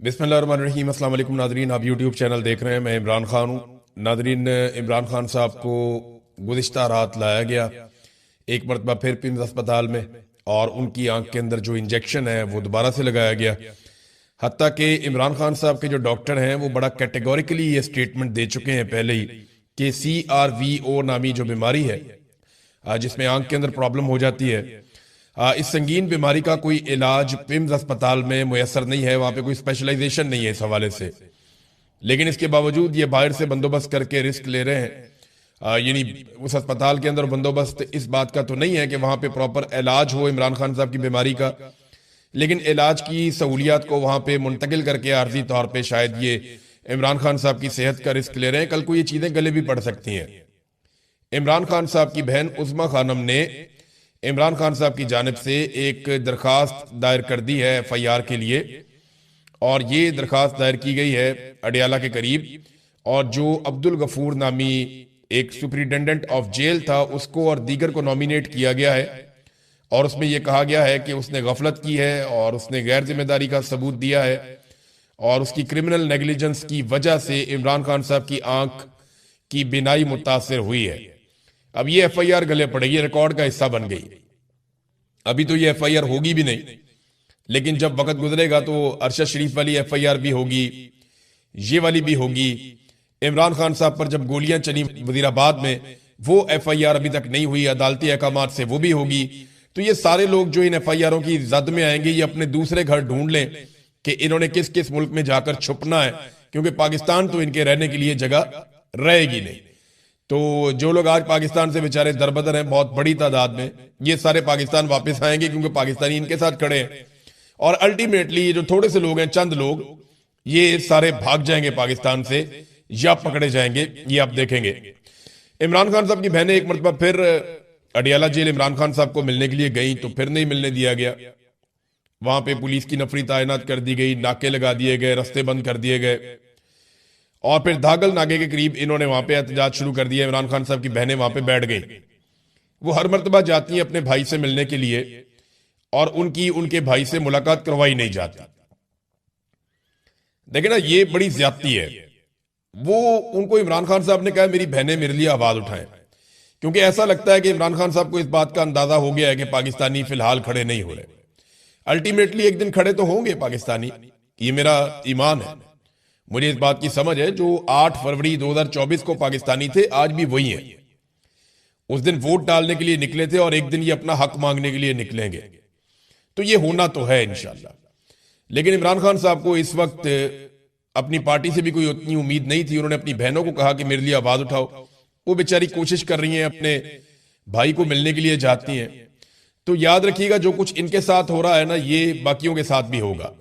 बिस्मिल्लाहिर्रहमानिर्रहीम। अस्सलाम वालेकुम नाजरीन, आप यूट्यूब चैनल देख रहे हैं। मैं इमरान खान हूँ। नाजरीन, इमरान खान साहब को गुज़िश्ता रात लाया गया एक मरतबा फिर पिम्स अस्पताल में, और उनकी आंख के अंदर जो इंजेक्शन है वो दोबारा से लगाया गया। हत्ता कि इमरान खान साहब के जो डॉक्टर हैं वो बड़ा कैटेगोरिकली ये स्टेटमेंट दे चुके हैं पहले ही कि CRVO नामी जो बीमारी है, जिसमें आंख के अंदर प्रॉब्लम हो जाती है, इस संगीन बीमारी का कोई इलाज पिम्स अस्पताल में मुयसर नहीं है। वहां पे कोई स्पेशलाइजेशन नहीं है इस हवाले से। लेकिन इसके बावजूद ये बाहर से बंदोबस्त करके रिस्क ले रहे हैं। यानी उस अस्पताल के अंदर बंदोबस्त इस बात का तो नहीं है कि वहां पे प्रॉपर इलाज हो इमरान खान साहब की बीमारी का, लेकिन इलाज की सहूलियात को वहां पे मुंतकिल करके आर्जी तौर पे शायद ये इमरान खान साहब की सेहत का रिस्क ले रहे हैं। कल को ये चीजें गले भी पड़ सकती हैं। इमरान खान साहब की बहन उस्मा खानम ने इमरान खान साहब की जानिब से एक दरखास्त दायर कर दी है FIR के लिए, और ये दरखास्त दायर की गई है अडियाला के करीब। और जो अब्दुल गफूर नामी एक सुपरिटेंडेंट ऑफ जेल था, उसको और दीगर को नॉमिनेट किया गया है, और उसमें यह कहा गया है कि उसने गफलत की है और उसने गैर जिम्मेदारी का सबूत दिया है, और उसकी क्रिमिनल नेग्लिजेंस की वजह से इमरान खान साहब की आंख की बिनाई मुतासर हुई है। अब ये FIR गले पड़ेगी, रिकॉर्ड का हिस्सा बन गई। अभी तो ये FIR होगी भी नहीं, लेकिन जब वक्त गुजरेगा तो अरशद शरीफ वाली FIR भी होगी, ये वाली भी होगी। इमरान खान साहब पर जब गोलियां चली वजीराबाद में, वो FIR अभी तक नहीं हुई, अदालती अहकामात से वो भी होगी। तो ये सारे लोग जो इन FIRों की जद में आएंगे, ये अपने दूसरे घर ढूंढ लें कि इन्होंने किस किस मुल्क में जाकर छुपना है, क्योंकि पाकिस्तान तो इनके रहने के लिए जगह रहेगी नहीं। तो जो लोग आज पाकिस्तान से बेचारे दरबदर हैं बहुत बड़ी तादाद में, ये सारे पाकिस्तान वापस आएंगे, क्योंकि पाकिस्तानी इनके साथ खड़े हैं। और अल्टीमेटली ये जो थोड़े से लोग हैं, चंद लोग, ये सारे भाग जाएंगे पाकिस्तान से या पकड़े जाएंगे, ये आप देखेंगे। इमरान खान साहब की बहनें एक मरतबा फिर अडियाला जेल इमरान खान साहब को मिलने के लिए गई, तो फिर नहीं मिलने दिया गया। वहां पे पुलिस की नफरी तैनात कर दी गई, नाके लगा दिए गए, रास्ते बंद कर दिए गए, और फिर धागल नाके के करीब इन्होंने वहां पे एहतजाज शुरू कर दिया। इमरान खान साहब की बहनें वहां पे बैठ गई। वो हर मर्तबा जाती हैं अपने भाई से मिलने के लिए, और उनके भाई से मुलाकात करवाई नहीं जाती। देखे ना, ये बड़ी ज्यादती है। वो उनको इमरान खान साहब ने कहा मेरी बहनें मेरे लिए आवाज उठाएं, क्योंकि ऐसा लगता है कि इमरान खान साहब को इस बात का अंदाजा हो गया है कि पाकिस्तानी फिलहाल खड़े नहीं हो रहे। अल्टीमेटली एक दिन खड़े तो होंगे पाकिस्तानी, ये मेरा ईमान है। मुझे इस बात की समझ है, जो 8 फरवरी 2024 को पाकिस्तानी थे, आज भी वही हैं। उस दिन वोट डालने के लिए निकले थे, और एक दिन ये अपना हक मांगने के लिए निकलेंगे। तो ये होना तो है इंशाल्लाह। लेकिन इमरान खान साहब को इस वक्त अपनी पार्टी से भी कोई उतनी उम्मीद नहीं थी। उन्होंने अपनी बहनों को कहा कि मेरे लिए आवाज उठाओ। वो बेचारी कोशिश कर रही हैं, अपने भाई को मिलने के लिए जाती हैं। तो याद रखिएगा, जो कुछ इनके साथ हो रहा है ना, ये बाकियों के साथ भी होगा,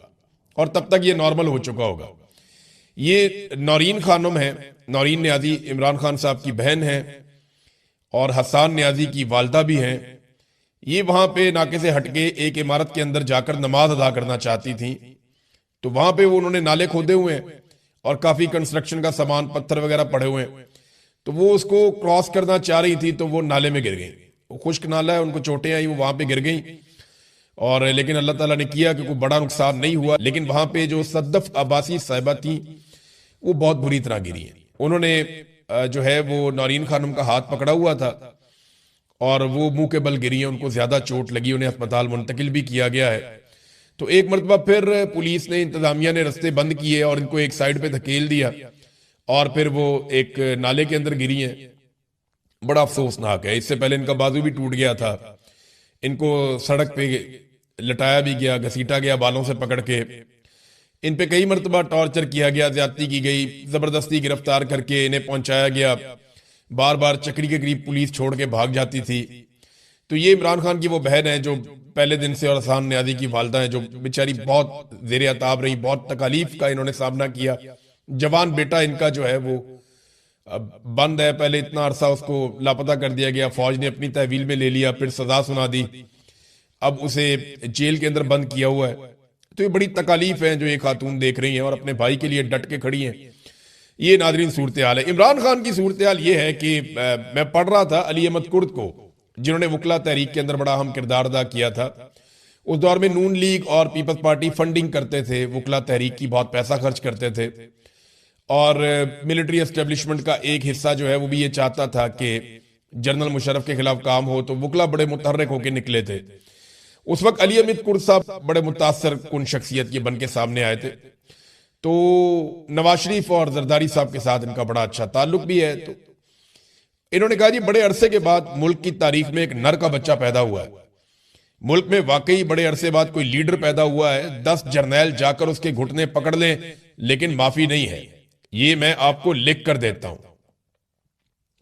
और तब तक ये नॉर्मल हो चुका होगा। ये नौरीन खानम है, नौरीन न्याजी इमरान खान साहब की बहन है, और हसान न्याजी की वालदा भी हैं। ये वहां पे नाके से हटके एक इमारत के अंदर जाकर नमाज अदा करना चाहती थी। तो वहां पे वो उन्होंने नाले खोदे हुए हैं, और काफी कंस्ट्रक्शन का सामान, पत्थर वगैरह पड़े हुए हैं। तो वो उसको क्रॉस करना चाह रही थी, तो वो नाले में गिर गई। वो खुश्क नाला है, उनको चोटें आई, वो वहां पे गिर गई। और लेकिन अल्लाह ताला ने किया कि कोई बड़ा नुकसान नहीं हुआ। लेकिन वहां पे जो सद्दफ अब्बासी साहिबा थी, वो बहुत बुरी तरह गिरी हैं। उन्होंने जो है वो नौरीन खानम का हाथ पकड़ा हुआ था, और वो मुंह के बल गिरी हैं। उनको ज्यादा चोट लगी, उन्हें अस्पताल मुंतकिल भी किया गया है। तो एक मरतबा फिर पुलिस ने, इंतजामिया ने रास्ते बंद किए और इनको एक साइड पे धकेल दिया, और फिर वो एक नाले के अंदर गिरी हैं। बड़ा अफसोसनाक है। इससे पहले इनका बाजू भी टूट गया था। इनको सड़क पे लटाया भी गया, घसीटा गया बालों से पकड़ के। इन पे कई मरतबा टॉर्चर किया गया, ज्यादती की गई, जबरदस्ती गिरफ्तार करके इन्हें पहुंचाया गया। बार बार चक्री के करीब पुलिस छोड़ के भाग जाती थी। तो ये इमरान खान की वो बहन है जो पहले दिन से, और हसान न्याजी की वालदा है जो बेचारी बहुत जेर अताब रही, बहुत तकालीफ का इन्होंने सामना किया। जवान बेटा इनका जो है वो बंद है। पहले इतना अरसा उसको लापता कर दिया गया, फौज ने अपनी तहवील में ले लिया, फिर सजा सुना दी, अब उसे जेल के अंदर बंद किया हुआ है। तो ये बड़ी तकालीफ है जो ये खातून देख रही हैं, और अपने भाई के लिए डट के खड़ी हैं। ये नाजरीन सूरत हाल है। इमरान खान की सूरत हाल ये है कि मैं पढ़ रहा था अली अहमद कुर्द को, जिन्होंने वकला तहरीक के अंदर बड़ा अहम किरदार अदा किया था। उस दौर में नून लीग और पीपल्स पार्टी फंडिंग करते थे वकला तहरीक की, बहुत पैसा खर्च करते थे, और मिलिट्री एस्टेब्लिशमेंट का एक हिस्सा जो है वो भी ये चाहता था कि जनरल मुशर्रफ के खिलाफ काम हो, तो वकला बड़े मुतहर्रिक होकर निकले थे। उस वक्त अली हमीद कुर्द साहब बड़े मुतासर कुन शख्सियत के बन के सामने आए थे। तो नवाज शरीफ और जरदारी साहब के साथ इनका बड़ा अच्छा ताल्लुक भी है। तो इन्होंने कहा जी बड़े अरसे के बाद मुल्क की तारीख में एक नर का बच्चा पैदा हुआ है। मुल्क में वाकई बड़े अरसे बाद कोई लीडर पैदा हुआ है। 10 जर्नैल जाकर उसके घुटने पकड़ लें लेकिन माफी नहीं है, ये मैं आपको लिख कर देता हूं।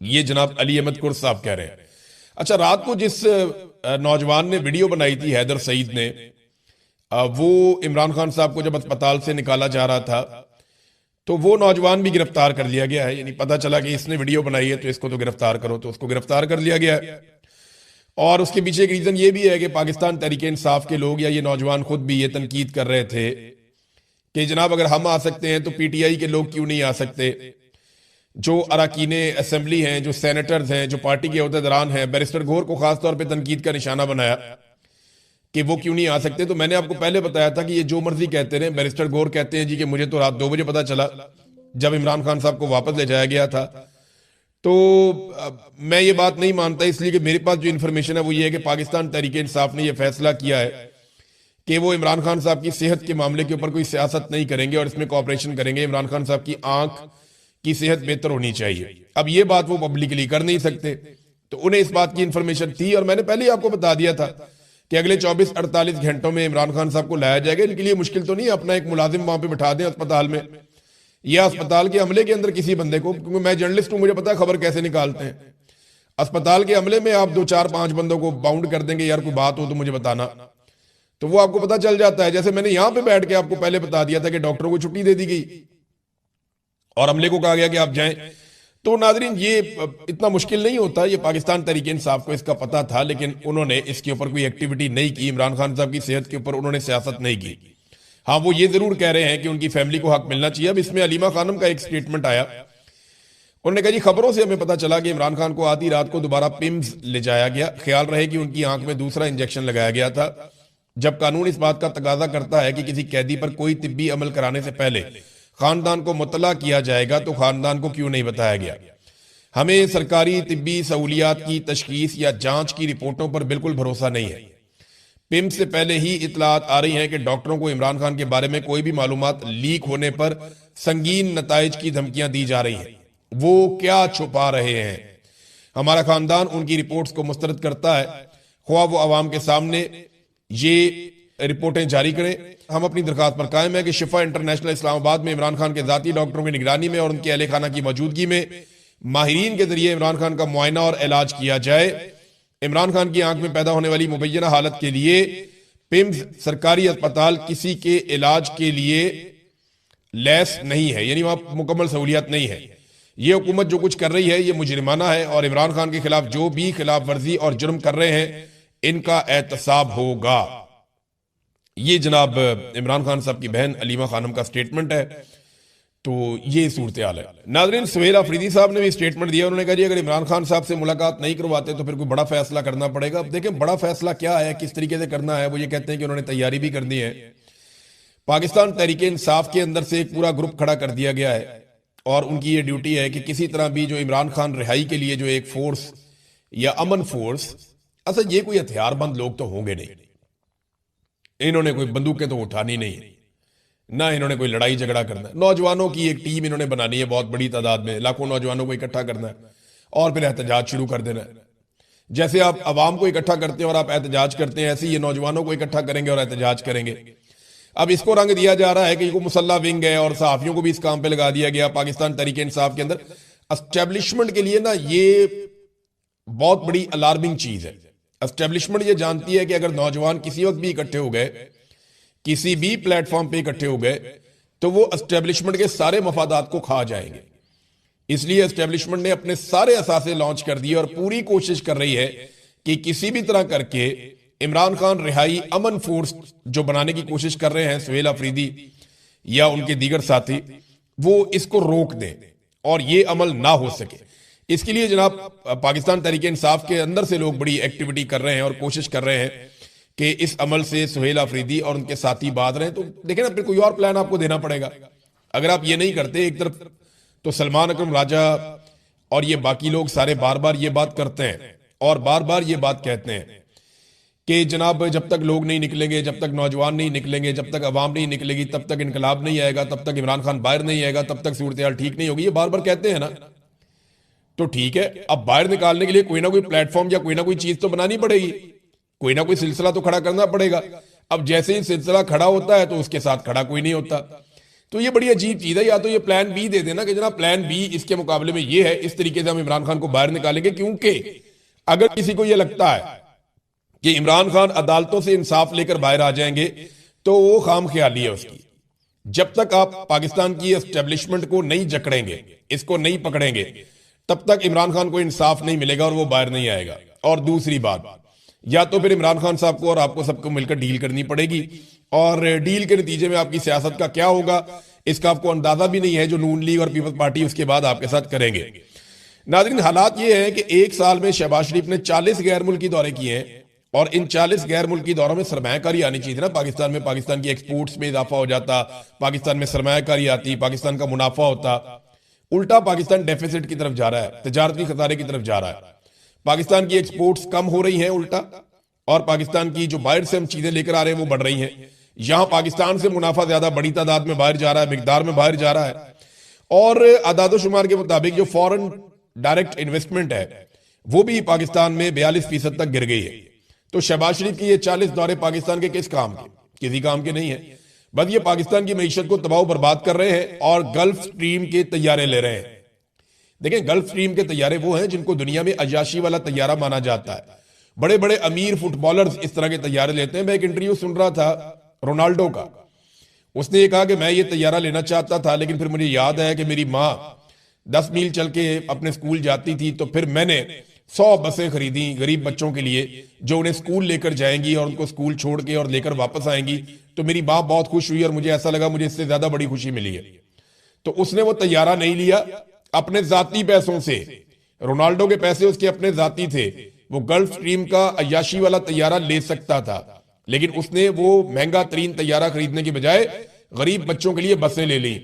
ये जनाब अली अहमद कुर्द साहब कह रहे हैं। अच्छा, रात को जिस नौजवान ने वीडियो बनाई थी, हैदर सईद ने, वो इमरान खान साहब को जब अस्पताल से निकाला जा रहा था तो वो नौजवान भी गिरफ्तार कर लिया गया है। यानी पता चला कि इसने वीडियो बनाई है तो इसको तो गिरफ्तार करो, तो उसको गिरफ्तार कर लिया गया है। और उसके पीछे एक रीजन ये भी है कि पाकिस्तान तहरीक इंसाफ के लोग या ये नौजवान खुद भी ये तनकीद कर रहे थे कि जनाब अगर हम आ सकते हैं तो पीटीआई के लोग क्यों नहीं आ सकते। जो अरकान असेंबली हैं, जो सेनेटर्स हैं, जो पार्टी के अहदेदारान हैं, बैरिस्टर गौहर को खासतौर पर तनकीद का निशाना बनाया कि वो क्यों नहीं आ सकते। तो मैंने आपको पहले बताया था कि ये जो मर्जी कहते रहे। बैरिस्टर गौहर कहते हैं जी कि मुझे तो रात 2 बजे पता चला जब इमरान खान साहब को वापस ले जाया गया था। तो मैं ये बात नहीं मानता, इसलिए कि मेरे पास जो इन्फॉर्मेशन है वो ये है कि पाकिस्तान तहरीक इंसाफ ने यह फैसला किया है कि वो इमरान खान साहब की सेहत के मामले के ऊपर कोई सियासत नहीं करेंगे और इसमें कोऑपरेशन करेंगे। इमरान खान साहब की आंख की सेहत बेहतर होनी चाहिए। अब ये बात वो पब्लिकली कर नहीं सकते, तो उन्हें इस बात की इंफॉर्मेशन थी और मैंने पहले ही आपको बता दिया था कि अगले 24-48 घंटों में इमरान खान साहब को लाया जाएगा। इनके लिए मुश्किल तो नहीं है, अपना एक मुलाजिम वहां पे बिठा दें अस्पताल में या अस्पताल के अमले के अंदर किसी बंदे को, क्योंकि मैं जर्नलिस्ट हूं, मुझे पता है खबर कैसे निकालते हैं। अस्पताल के अमले में आप 2-4-5 बंदों को बाउंड कर देंगे, यार कोई बात हो तो मुझे बताना, तो वो आपको पता चल जाता है। जैसे मैंने यहां पे बैठ के आपको पहले बता दिया था कि डॉक्टरों को छुट्टी दे दी गई और अमले को कहा गया कि आप जाएं। तो नाजरीन ये इतना मुश्किल नहीं होता, ये पाकिस्तान तहरीक इंसाफ को इसका पता था, लेकिन उन्होंने इसके ऊपर कोई एक्टिविटी नहीं की। इमरान खान साहब की सेहत के ऊपर उन्होंने सियासत नहीं की। हाँ, वो ये जरूर कह रहे हैं कि उनकी फैमिली को हक मिलना चाहिए। अब इसमें अलीमा खानम का एक स्टेटमेंट आया, उन्होंने कहा जी खबरों से हमें पता चला कि इमरान खान को आधी रात को दोबारा पिम्स ले जाया गया। ख्याल रहे कि उनकी आंख में दूसरा इंजेक्शन लगाया गया था। जब कानून इस बात का तकाजा करता है कि किसी कैदी पर कोई तिब्बी अमल कराने से पहले खानदान को मुतला किया जाएगा तो खानदान को क्यों नहीं बताया गया। हमें सरकारी तिब्बी सहूलियात की तशखीस या जांच की रिपोर्टों पर बिल्कुल भरोसा नहीं है। पिम्स से पहले ही इतलात आ रही हैं कि डॉक्टरों को इमरान खान के बारे में कोई भी मालूमात लीक होने पर संगीन नताइज की धमकियां दी जा रही हैं। वो क्या छुपा रहे हैं? हमारा खानदान उनकी रिपोर्ट्स को मुस्तरद करता है, ख्वाह वो अवाम के सामने ये रिपोर्टें जारी करें। हम अपनी दरखास्त पर कायम है कि शिफा इंटरनेशनल इस्लामाबाद में इमरान खान के जाती डॉक्टरों की निगरानी में और उनके अहले खाना की मौजूदगी में माहिरीन के जरिए इमरान खान का मुआयना और इलाज किया जाए। इमरान खान की आंख में पैदा होने वाली मुबैना हालत के लिए पिम्स सरकारी अस्पताल किसी के इलाज के लिए लैस नहीं है, यानी वहां मुकम्मल सहूलियत नहीं है। ये हुकूमत जो कुछ कर रही है ये मुजरिमाना है और इमरान खान के खिलाफ जो भी खिलाफ वर्जी और जुर्म कर रहे हैं इनका एहतसाब होगा। ये जनाब इमरान खान साहब की बहन अलीमा खानम का स्टेटमेंट है। तो ये सूरत हाल है। नाज़रीन, सुहेल अफरीदी साहब ने भी स्टेटमेंट दिया। उन्होंने कहा जी अगर इमरान खान साहब से मुलाकात नहीं करवाते तो फिर कोई बड़ा फैसला करना पड़ेगा। अब देखें बड़ा फैसला क्या है, किस तरीके से करना है। वो ये कहते हैं कि उन्होंने तैयारी भी करनी है। पाकिस्तान तहरीक इंसाफ के अंदर से एक पूरा ग्रुप खड़ा कर दिया गया है और उनकी ये ड्यूटी है कि किसी तरह भी जो इमरान खान रिहाई के लिए जो एक फोर्स या अमन फोर्स, अच्छा ये कोई हथियारबंद लोग तो होंगे नहीं, इन्होंने कोई बंदूकें तो उठानी नहीं, ना इन्होंने कोई लड़ाई झगड़ा करना है। नौजवानों की एक टीम इन्होंने बनानी है, बहुत बड़ी तादाद में, लाखों नौजवानों को इकट्ठा करना है और फिर एहतजाज शुरू कर देना है। जैसे आप अवाम को इकट्ठा करते हैं और आप एहतजाज करते हैं, ऐसे ये नौजवानों को इकट्ठा करेंगे और एहतजाज करेंगे। अब इसको रंग दिया जा रहा है कि ये मुसल्ला विंग है और सहाफियों को भी इस काम पे लगा दिया गया। पाकिस्तान तहरीक इंसाफ के अंदर एस्टेब्लिशमेंट के लिए ना ये बहुत बड़ी अलार्मिंग चीज है। एस्टेब्लिशमेंट ये जानती है कि अगर नौजवान किसी वक्त भी इकट्ठे हो गए, किसी भी प्लेटफॉर्म पे इकट्ठे हो गए, तो वो एस्टेब्लिशमेंट के सारे मफादात को खा जाएंगे। इसलिए एस्टेब्लिशमेंट ने अपने सारे असासे लॉन्च कर दिए और पूरी कोशिश कर रही है कि किसी भी तरह करके इमरान खान रिहाई अमन फोर्स जो बनाने की कोशिश कर रहे हैं सुहेल अफरीदी या उनके दीगर साथी, वो इसको रोक दें और ये अमल ना हो सके। इसके लिए जनाब पाकिस्तान तहरीक इंसाफ के अंदर से लोग बड़ी एक्टिविटी कर रहे हैं और कोशिश कर रहे हैं कि इस अमल से सुहेल आफरीदी और उनके साथी बात रहे, तो देखें ना, फिर कोई और प्लान आपको देना पड़ेगा। अगर आप ये नहीं करते एक तरफ, तो सलमान अकरम राजा और ये बाकी लोग सारे बार बार ये बात करते हैं और बार बार ये बात कहते हैं कि जनाब जब तक लोग नहीं निकलेंगे, जब तक नौजवान नहीं निकलेंगे, जब तक अवाम नहीं निकलेगी, तब तक इनकलाब नहीं आएगा, तब तक इमरान खान बाहर नहीं आएगा, तब तक सूरत हाल ठीक नहीं होगी। ये बार बार कहते हैं ना, तो ठीक है, अब बाहर निकालने के लिए कोई ना कोई प्लेटफॉर्म या कोई ना कोई चीज तो बनानी पड़ेगी, कोई ना कोई सिलसिला तो खड़ा करना पड़ेगा। अब जैसे ही सिलसिला खड़ा होता है तो उसके साथ खड़ा कोई नहीं होता। तो ये बड़ी अजीब चीज है। या तो ये प्लान बी दे देना कि जनाब प्लान बी इसके मुकाबले में ये है, इस तरीके से हम इमरान खान को बाहर निकालेंगे, क्योंकि अगर किसी को यह लगता है कि इमरान खान अदालतों से इंसाफ लेकर बाहर आ जाएंगे तो वो खाम ख्याली है उसकी। जब तक आप पाकिस्तान की एस्टेब्लिशमेंट को नहीं जकड़ेंगे, इसको नहीं पकड़ेंगे, तब तक इमरान खान को इंसाफ नहीं मिलेगा और वो बाहर नहीं आएगा। और दूसरी बात, या तो फिर इमरान खान साहब को और आपको सबको मिलकर डील करनी पड़ेगी, और डील के नतीजे में आपकी सियासत का क्या होगा इसका आपको अंदाजा भी नहीं है, जो नून लीग और पीपल्स पार्टी उसके बाद आपके साथ करेंगे। नाज़रीन, हालात ये है कि एक साल में शहबाज शरीफ ने 40 गैर मुल्की दौरे किए हैं, और इन 40 गैर मुल्की दौरों में सरमायाकारी आनी चाहिए थी ना पाकिस्तान में। पाकिस्तान की एक्सपोर्ट्स में इजाफा हो जाता, पाकिस्तान में सरमायाकारी आती, पाकिस्तान का मुनाफा होता। उल्टा पाकिस्तान डेफिसिट की तरफ जा रहा है, तजारती खसारे की तरफ जा रहा है। पाकिस्तान की एक्सपोर्ट्स कम हो रही हैं उल्टा, और पाकिस्तान की जो बाहर से हम चीजें लेकर आ रहे हैं वो बढ़ रही हैं। यहां पाकिस्तान से मुनाफा ज्यादा बड़ी तादाद में बाहर जा रहा है, मिकदार में बाहर जा रहा है। और आदादोशुमार के मुताबिक जो फॉरेन डायरेक्ट इन्वेस्टमेंट है वो भी पाकिस्तान में 42% तक गिर गई है। तो शहबाज शरीफ की ये 40 दौरे पाकिस्तान के किस काम के? किसी काम के नहीं है। बस ये पाकिस्तान की मईशत को तबाह बर्बाद कर रहे हैं और गल्फ स्ट्रीम के तैयारे ले रहे हैं। देखें, गल्फ स्ट्रीम के तैयारे वो हैं जिनको दुनिया में अयाशी वाला तैयारा माना जाता है। बड़े बड़े अमीर फुटबॉलर्स इस तरह के तैयारे लेते हैं। मैं एक इंटरव्यू सुन रहा था रोनाल्डो का, उसने ये कहा कि मैं ये तैयारा लेना चाहता था, लेकिन फिर मुझे याद आया कि मेरी माँ 10 मील चल के अपने स्कूल जाती थी, तो फिर मैंने 100 बसें खरीदी गरीब बच्चों के लिए जो उन्हें स्कूल लेकर जाएंगी और उनको स्कूल छोड़ के और लेकर वापस आएंगी। तो मेरी माँ बहुत खुश हुई और मुझे ऐसा लगा मुझे इससे ज्यादा बड़ी खुशी मिली है। तो उसने वो तैयारा नहीं लिया अपने जाती पैसों से, रोनाल्डो के पैसे उसके अपने जाती थे। वो गल्फ स्ट्रीम का अयाशी वाला तैयारा ले सकता था, लेकिन उसने वो महंगा तरीन तैयारा खरीदने के बजाय गरीब बच्चों के लिए बसें ले ली।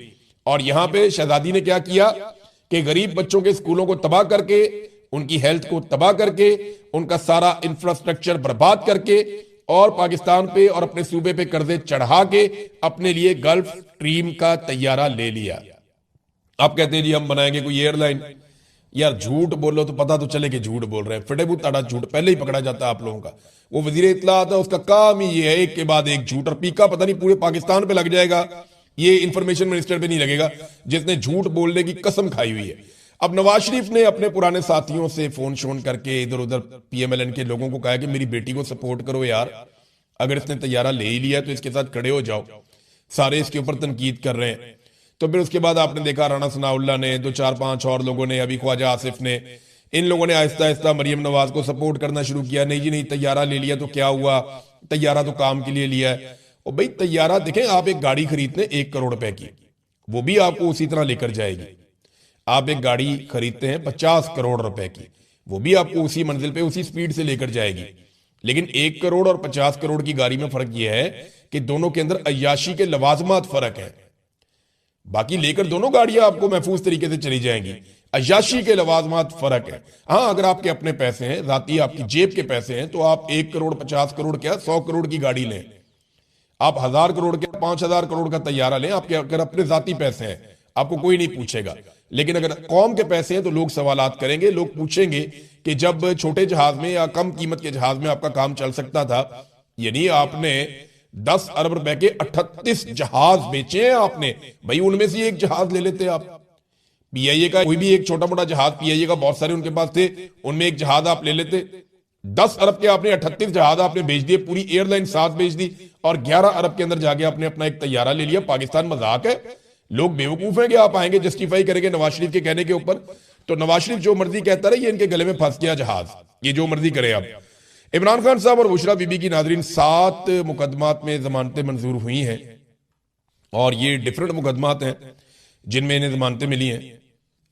और यहां पे शहजादी ने क्या किया कि गरीब बच्चों के स्कूलों को तबाह करके, उनकी हेल्थ को तबाह करके, उनका सारा इंफ्रास्ट्रक्चर बर्बाद करके, और पाकिस्तान पे और अपने सूबे पे कर्जे चढ़ा के अपने लिए गल्फ स्ट्रीम का तैयारा ले लिया। आप कहते हैं जी हम बनाएंगे कोई एयरलाइन। यार झूठ बोलो तो पता तो चले कि झूठ बोल रहे हैं। फिटेबू ताड़ा झूठ पहले ही पकड़ा जाता है आप लोगों का। वो वजीर इत्तला आता है, उसका काम ही ये है एक के बाद एक झूठ, और पीका पता नहीं पूरे पाकिस्तान पे लग जाएगा, ये इंफॉर्मेशन मिनिस्टर पे नहीं लगेगा जिसने झूठ बोलने की कसम खाई हुई है। अब नवाज शरीफ ने अपने पुराने साथियों से फोन शोन करके इधर उधर पीएमएलएन के लोगों को कहा कि मेरी बेटी को सपोर्ट करो यार, अगर इसने तैयारा ले ही लिया तो इसके साथ खड़े हो जाओ। सारे इसके ऊपर तनकीद कर रहे हैं। तो फिर उसके बाद आपने देखा राणा सनाउल्लाह ने, 2-4-5 और लोगों ने, अभी ख्वाजा आसिफ ने, इन लोगों ने आहिस्ता आहिस्ता मरियम नवाज को सपोर्ट करना शुरू किया। नहीं जी नहीं, तैयारा ले लिया तो क्या हुआ, तैयारा तो काम के लिए लिया है। और भाई तैयारा देखें, आप एक गाड़ी खरीदते 1 करोड़ रुपए की, वो भी आपको उसी तरह लेकर जाएगी। आप एक गाड़ी खरीदते हैं 50 करोड़ रुपए की, वो भी आपको उसी मंजिल पे उसी स्पीड से लेकर जाएगी। लेकिन 1 करोड़ और 50 करोड़ की गाड़ी में फर्क यह है कि दोनों के अंदर अय्याशी के लवाजमात फर्क है। बाकी लेकर दोनों गाड़ियां आपको महफूज तरीके से चली जाएंगी, अय्याशी के लवाजमात फर्क है। हाँ, अगर आपके अपने पैसे हैं, जाती आपकी जेब के पैसे हैं, तो आप 1 करोड़ 50 करोड़ क्या 100 करोड़ की गाड़ी लें। आप 1000 करोड़ के 5000 करोड़ का तैयारा लें, आपके अगर अपने जाती पैसे हैं आपको कोई नहीं पूछेगा। लेकिन अगर कौम के पैसे हैं तो लोग सवालात करेंगे, लोग पूछेंगे कि जब छोटे जहाज में या कम कीमत के जहाज में आपका काम चल सकता था, यानी आपने 10 अरब रुपए के 38 जहाज बेचे हैं आपने, भाई उनमें से एक जहाज ले लेते आप। पीआईए का कोई भी एक छोटा मोटा जहाज, पीआईए का बहुत सारे उनके पास थे, उनमें एक जहाज आप ले लेते। 10 अरब के आपने 38 जहाज आपने बेच दिए, पूरी एयरलाइन साथ बेच दी, और 11 अरब के अंदर जाके आपने अपना एक तैयारा ले लिया। पाकिस्तान मजाक है? लोग बेवकूफ हैं कि आप आएंगे जस्टिफाई करेंगे नवाज शरीफ के कहने के ऊपर। तो नवाज शरीफ जो मर्जी कहता रहे, ये इनके गले में फंस गया जहाज, ये जो मर्जी करे। अब इमरान खान साहब और बुशरा बीबी की नाजरीन 7 मुकदमात में जमानतें मंजूर हुई हैं, और ये डिफरेंट मुकदमात हैं जिनमें इन्हें जमानतें मिली हैं।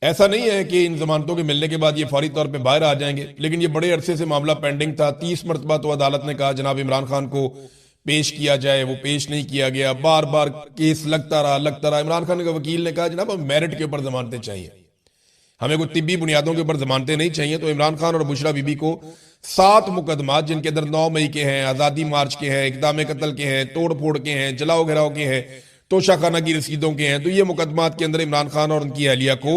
ऐसा नहीं है कि इन जमानतों के मिलने के बाद ये फौरी तौर पे बाहर आ जाएंगे, लेकिन ये बड़े अरसे से मामला पेंडिंग था। 30 मरतबा तो अदालत ने कहा जनाब इमरान खान को पेश किया जाए, वो पेश नहीं किया गया। बार बार केस लगता रहा। इमरान खान के वकील ने कहा जनाब हम मेरिट के ऊपर जमानतें चाहिए, हमें कोई तिब्बी बुनियादों के ऊपर जमानतें नहीं चाहिए। तो इमरान खान और बुशरा बीबी को 7 मुकदमात, जिनके अंदर 9 मई के हैं, आजादी मार्च के हैं, इक़दाम कत्ल के हैं, तोड़ फोड़ के हैं, जलाओ घिराव के हैं, तोशाखाना की रसीदों के हैं, तो ये मुकदमात के अंदर इमरान खान और उनकी अहलिया को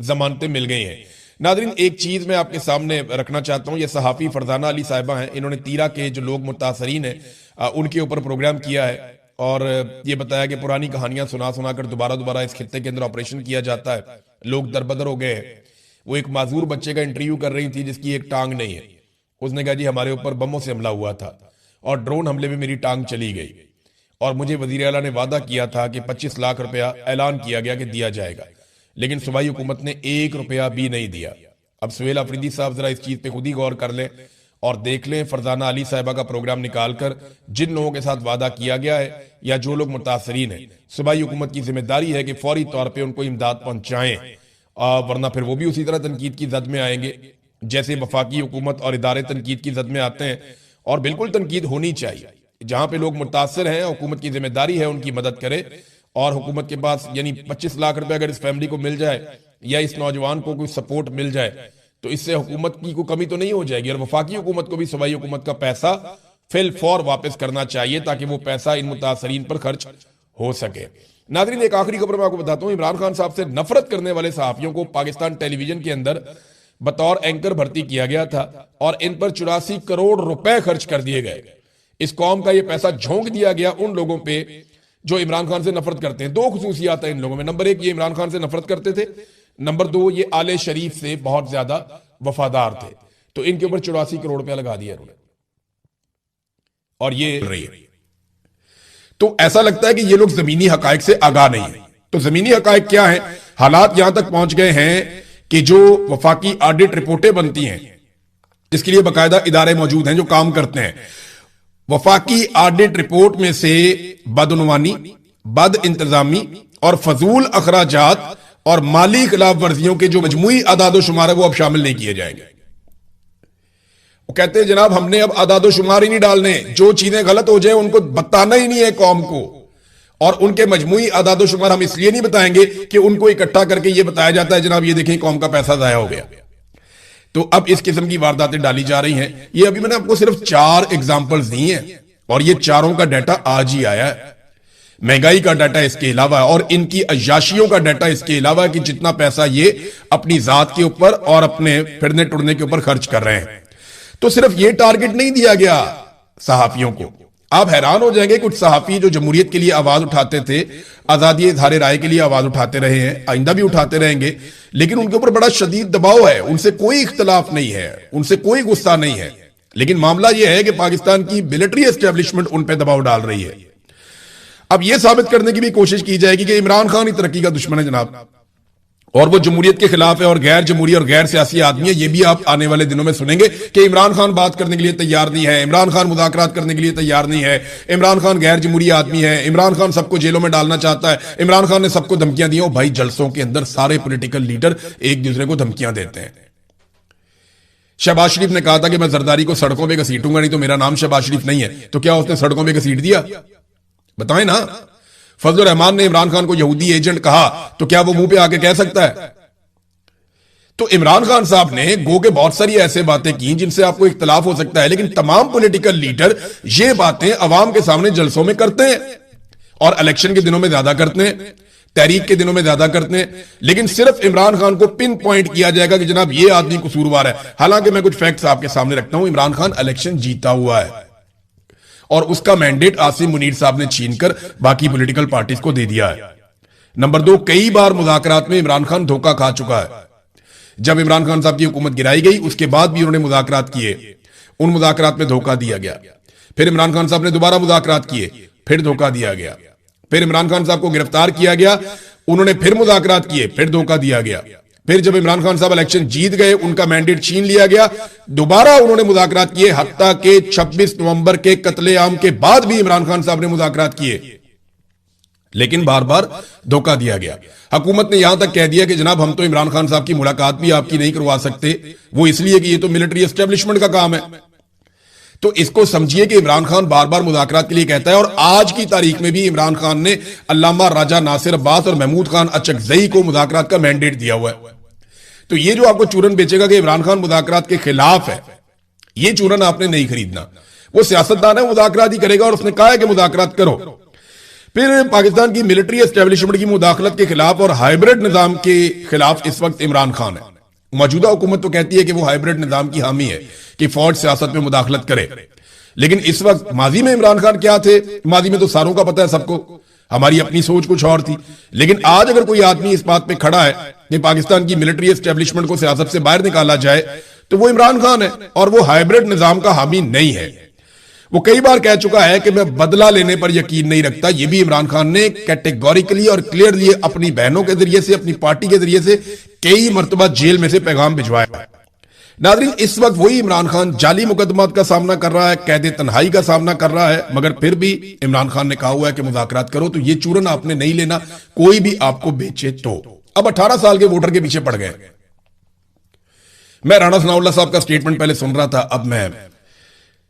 जमानतें मिल गई हैं। नादरीन, एक चीज मैं आपके सामने रखना चाहता हूं। ये सहाफी फरजाना अली साहिबा हैं, इन्होंने तीरा के जो लोग मुतासरीन हैं उनके ऊपर प्रोग्राम किया है और ये बताया कि पुरानी कहानियां सुना सुना कर दोबारा इस खित्ते के अंदर ऑपरेशन किया जाता है। लोग दरबदर हो गए हैं। वो एक माजूर बच्चे का इंटरव्यू कर रही थी जिसकी एक टांग नहीं है। उसने कहा जी हमारे ऊपर बमों से हमला हुआ था और ड्रोन हमले में मेरी टांग चली गई और मुझे वजीर आला ने वादा किया था कि 25 लाख रुपया ऐलान किया गया कि दिया जाएगा, लेकिन सूबाई हुकूमत ने 1 रुपया भी नहीं दिया। अब सुहेल अफरीदी साहब जरा इस चीज पे खुद ही गौर कर लें और देख लें फरजाना अली साहिबा का प्रोग्राम निकालकर जिन लोगों के साथ वादा किया गया है या जो लोग मुतासरीन हैं, सूबाई हुकूमत की जिम्मेदारी है कि फौरी तौर पर उनको इमदाद पहुंचाएं, वरना फिर वो भी उसी तरह तनकीद की जद में आएंगे जैसे वफाकी हुकूमत और इदारे तनकीद की जद में आते हैं। और बिल्कुल तनकीद होनी चाहिए। जहां पे लोग मुतासर हैं, हुकूमत की जिम्मेदारी है उनकी मदद करे। और हुकूमत के पास यानी 25 लाख रुपए अगर इस फैमिली को मिल जाए या इस नौजवान को कोई सपोर्ट मिल जाए तो इससे हुकूमत की कोई कमी तो नहीं हो जाएगी। और वफाकी हुकूमत को भी सूबाई हुकूमत का पैसा फिल फौर वापस करना चाहिए ताकि वो पैसा इन मुतासरीन पर खर्च हो सके। नाज़रीन, एक आखिरी खबर मैं आपको बताता हूं। इमरान खान साहब से नफरत करने वाले सहाफियों को पाकिस्तान टेलीविजन के अंदर बतौर एंकर भर्ती किया गया था और इन पर 84 करोड़ रुपए खर्च कर दिए गए। इस कौम का यह पैसा झोंक दिया गया उन लोगों पे जो इमरान खान से नफरत करते हैं। 2 खुसूसियात है इन लोगों में। नंबर 1, ये इमरान खान से नफरत करते थे। नंबर 2, ये आले शरीफ से बहुत ज्यादा वफादार थे। तो इनके ऊपर 84 करोड़ रुपया लगा दिया उन्होंने और ये रही है। तो ऐसा लगता है कि ये लोग जमीनी हकायक से आगाह नहीं है। तो जमीनी हकायक क्या है? हालात यहां तक पहुंच गए हैं कि जो वफाकी ऑडिट रिपोर्टें बनती हैं, इसके लिए बाकायदा इदारे मौजूद हैं जो काम करते हैं। वफाकी ऑडिट रिपोर्ट में से बदउनवानी, बद इंतजामी और फजूल अखराजात और माली खिलाफ वर्जियों के जो मजमूई आदादो शुमार है वो अब शामिल नहीं किए जाएंगे। वो कहते हैं जनाब हमने अब आदादो शुमार ही नहीं डालने, जो चीजें गलत हो जाए उनको बताना ही नहीं है कौम को। और उनके मजमूई आदादो शुमार हम इसलिए नहीं बताएंगे कि उनको इकट्ठा करके ये बताया जाता है जनाब ये देखें कौम का पैसा जाया हो गया। तो अब इस किस्म की वारदातें डाली जा रही हैं। ये अभी मैंने आपको सिर्फ 4 एग्जाम्पल्स दी हैं और ये चारों का डाटा आज ही आया है। महंगाई का डाटा इसके अलावा और इनकी अय्याशियों का डाटा इसके अलावा कि जितना पैसा ये अपनी जात के ऊपर और अपने फिरने टुरने के ऊपर खर्च कर रहे हैं। तो सिर्फ ये टारगेट नहीं दिया गया सहाफियों को। आप हैरान हो जाएंगे, कुछ सहाफी जो जमहूरियत के लिए आवाज उठाते थे, आजादी इज़हार राय के लिए आवाज उठाते रहे हैं, आइंदा भी उठाते रहेंगे, लेकिन उनके ऊपर बड़ा शदीद दबाव है। उनसे कोई इख्तलाफ नहीं है, उनसे कोई गुस्सा नहीं है, लेकिन मामला यह है कि पाकिस्तान की मिलिट्री एस्टेब्लिशमेंट उन पर दबाव डाल रही है। अब यह साबित करने की भी कोशिश की जाएगी कि इमरान खान ही तरक्की का दुश्मन है जनाब, और वो जमहूरियत के खिलाफ है और गैर जमहूरी और गैर सियासी आदमी है। ये भी आप आने वाले दिनों में सुनेंगे कि इमरान खान बात करने के लिए तैयार नहीं है, इमरान खान मुज़ाकरात करने के लिए तैयार नहीं है, इमरान खान गैर जमहूरी आदमी है, इमरान खान सबको जेलों में डालना चाहता है, इमरान खान ने सबको धमकियां दी। भाई जलसों के अंदर सारे पॉलिटिकल लीडर एक दूसरे को धमकियां देते हैं। शहबाज शरीफ ने कहा था कि मैं जरदारी को सड़कों पर घसीटूंगा, नहीं तो मेरा नाम शहबाज शरीफ नहीं है। तो क्या उसने सड़कों पर घसीट दिया? बताएं ना। फजलुर रहमान ने इमरान खान को यहूदी एजेंट कहा, तो क्या वो मुंह पे आके कह सकता है? तो इमरान खान साहब ने गो के बहुत सारी ऐसे बातें की जिनसे आपको इख्तलाफ हो सकता है, लेकिन तमाम पॉलिटिकल लीडर ये बातें अवाम के सामने जलसों में करते हैं और इलेक्शन के दिनों में ज्यादा करते हैं, तहरीक के दिनों में ज्यादा करते हैं। लेकिन सिर्फ इमरान खान को पिन पॉइंट किया जाएगा कि जनाब ये आदमी कसूरवार है। हालांकि मैं कुछ फैक्ट्स आपके सामने रखता हूं। इमरान खान इलेक्शन जीता हुआ है और उसका मैंडेट आसिम मुनीर साहब ने छीनकर बाकी पॉलिटिकल पार्टीज को दे दिया है। नंबर 2, कई बार मुज़ाकरात में इमरान खान धोखा खा चुका है। जब इमरान खान साहब की हुकूमत गिराई गई उसके बाद भी उन्होंने मुज़ाकरात किए, उन मुज़ाकरात में धोखा दिया गया। फिर इमरान खान साहब ने दोबारा मुज़ाकरात किए, फिर धोखा दिया गया। फिर इमरान खान साहब को गिरफ्तार किया गया, उन्होंने फिर मुज़ाकरात किए, फिर धोखा दिया गया। फिर जब इमरान खान साहब इलेक्शन जीत गए, उनका मैंडेट छीन लिया गया, दोबारा उन्होंने मुज़ाकरात किए। हत्ता के 26 नवंबर के कत्लेआम के बाद भी इमरान खान साहब ने मुज़ाकरात किए, लेकिन बार बार धोखा दिया गया। हुकूमत ने यहां तक कह दिया कि जनाब हम तो इमरान खान साहब की मुलाकात भी आपकी नहीं करवा सकते, वो इसलिए कि ये तो मिलिट्री एस्टेब्लिशमेंट का काम है। तो इसको समझिए कि इमरान खान बार बार मुज़ाकरात के लिए कहता है, और आज की तारीख में भी इमरान खान ने अल्लामा राजा नासिर अब्बास और महमूद खान अचकजई को मुज़ाकरात का मैंडेट दिया हुआ है। तो ये जो आपको चूरन बेचेगा कि इमरान खान मुज़ाकरात के खिलाफ है, ये चूरन आपने नहीं खरीदना। वो सियासतदान है, मुज़ाकरात ही करेगा, और उसने कहा है कि मुज़ाकरात करो। फिर पाकिस्तान की मिलिट्री एस्टेब्लिशमेंट की मुदाखलत के खिलाफ और हाइब्रिड निजाम के खिलाफ इस वक्त इमरान खान है। मौजूदा हुकूमत तो कहती है कि वो हाइब्रिड निजाम की हामी है कि फौज सियासत में मुदाखलत करे, लेकिन इस वक्त माजी में इमरान खान क्या थे, माजी में तो सारों का पता है सबको, हमारी अपनी सोच कुछ और थी। लेकिन आज अगर कोई आदमी इस बात पे खड़ा है कि पाकिस्तान की मिलिट्री एस्टेब्लिशमेंट को सियासत से बाहर निकाला जाए, तो वो इमरान खान है, और वो हाइब्रिड निजाम का हामी नहीं है। वो कई बार कह चुका है कि मैं बदला लेने पर यकीन नहीं रखता। ये भी इमरान खान ने कैटेगोरिकली और क्लियरली अपनी बहनों के जरिए से, अपनी पार्टी के जरिए से कई मरतबा जेल में से पैगाम भिजवाया है। नाज़रीन, इस वक्त वही इमरान खान जाली मुकदमात का सामना कर रहा है, कैद तन्हाई का सामना कर रहा है, मगर फिर भी इमरान खान ने कहा हुआ है कि मुज़ाकरात करो। तो ये चूरन आपने नहीं लेना, कोई भी आपको बेचे तो। अब 18 साल के वोटर के पीछे पड़ गए। मैं राणा सनाउल्लाह साहब का स्टेटमेंट पहले सुन रहा था, अब मैं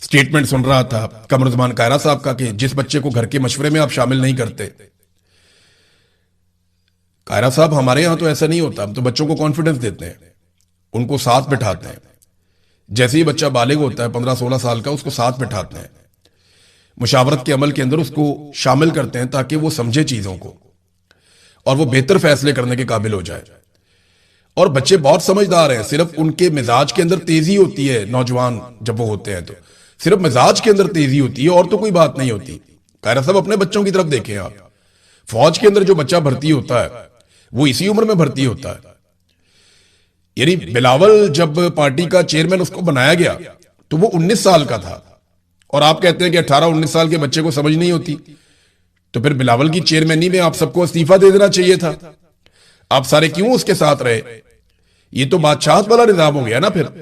स्टेटमेंट सुन रहा था कमरुज़्ज़मान कायरा साहब का कि जिस बच्चे को घर के मशवरे में आप शामिल नहीं करते। कायरा साहब, हमारे यहां तो ऐसा नहीं होता, हम तो बच्चों को कॉन्फिडेंस देते हैं, उनको साथ बिठाते हैं। जैसे ही बच्चा बालिग होता है 15-16 साल का, उसको साथ बिठाते हैं, मुशावरत के अमल के अंदर उसको शामिल करते हैं ताकि वो समझे चीजों को और वो बेहतर फैसले करने के काबिल हो जाए। और बच्चे बहुत समझदार हैं, सिर्फ उनके मिजाज के अंदर तेजी होती है। नौजवान जब वो होते हैं तो सिर्फ मिजाज के अंदर तेजी होती है, और तो कोई बात नहीं होती। कायरा साहब, अपने बच्चों की तरफ देखें आप। फौज के अंदर जो बच्चा भर्ती होता है वो इसी उम्र में भर्ती होता है। यानी बिलावल जब पार्टी का चेयरमैन उसको बनाया गया तो वो 19 साल का था, और आप कहते हैं कि 18-19 साल के बच्चे को समझ नहीं होती। तो फिर बिलावल की चेयरमैनी में आप सबको इस्तीफा दे देना चाहिए था। आप सारे क्यों उसके साथ रहे? ये तो बादशाहत वाला निजाम हो गया ना फिर।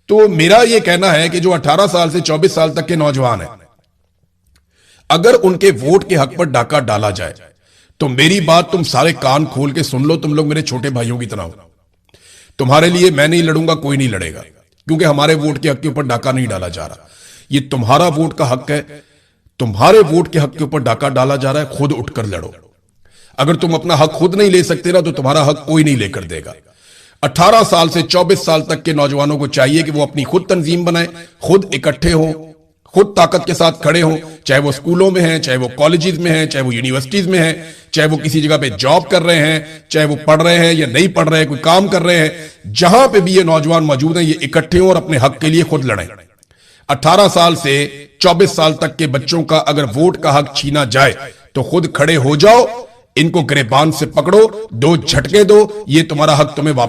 तो मेरा ये कहना है कि जो 18 साल से 24 साल तक के नौजवान हैं, अगर उनके वोट के हक पर डाका डाला जाए तो मेरी बात तुम सारे कान खोल के सुन लो। तुम लोग मेरे छोटे भाइयों की तरह हो। तुम्हारे लिए मैं नहीं लड़ूंगा, कोई नहीं लड़ेगा, क्योंकि हमारे वोट के हक के ऊपर डाका नहीं डाला जा रहा। ये तुम्हारा वोट का हक है, तुम्हारे वोट के हक के ऊपर डाका डाला जा रहा है। खुद उठकर लड़ो। अगर तुम अपना हक खुद नहीं ले सकते ना, तो तुम्हारा हक कोई नहीं लेकर देगा। 18 साल से 24 साल तक के नौजवानों को चाहिए कि वो अपनी खुद तंजीम बनाए, खुद इकट्ठे हों, खुद ताकत के साथ खड़े हों, चाहे वो स्कूलों में हैं, चाहे वो कॉलेजेस में हैं, चाहे वो यूनिवर्सिटीज में हैं, चाहे वो किसी जगह पे जॉब कर रहे हैं, चाहे वो पढ़ रहे हैं या नहीं पढ़ रहे हैं, कोई काम कर रहे हैं, जहां पे भी ये नौजवान मौजूद हैं, ये इकट्ठे हों और अपने हक के लिए खुद लड़ें। 18 साल से 24 साल तक के बच्चों का अगर वोट का हक छीना जाए तो खुद खड़े हो जाओ, इनको गिरबान से पकड़ो, 2 झटके दो, ये तुम्हारा हक तुम्हें वापस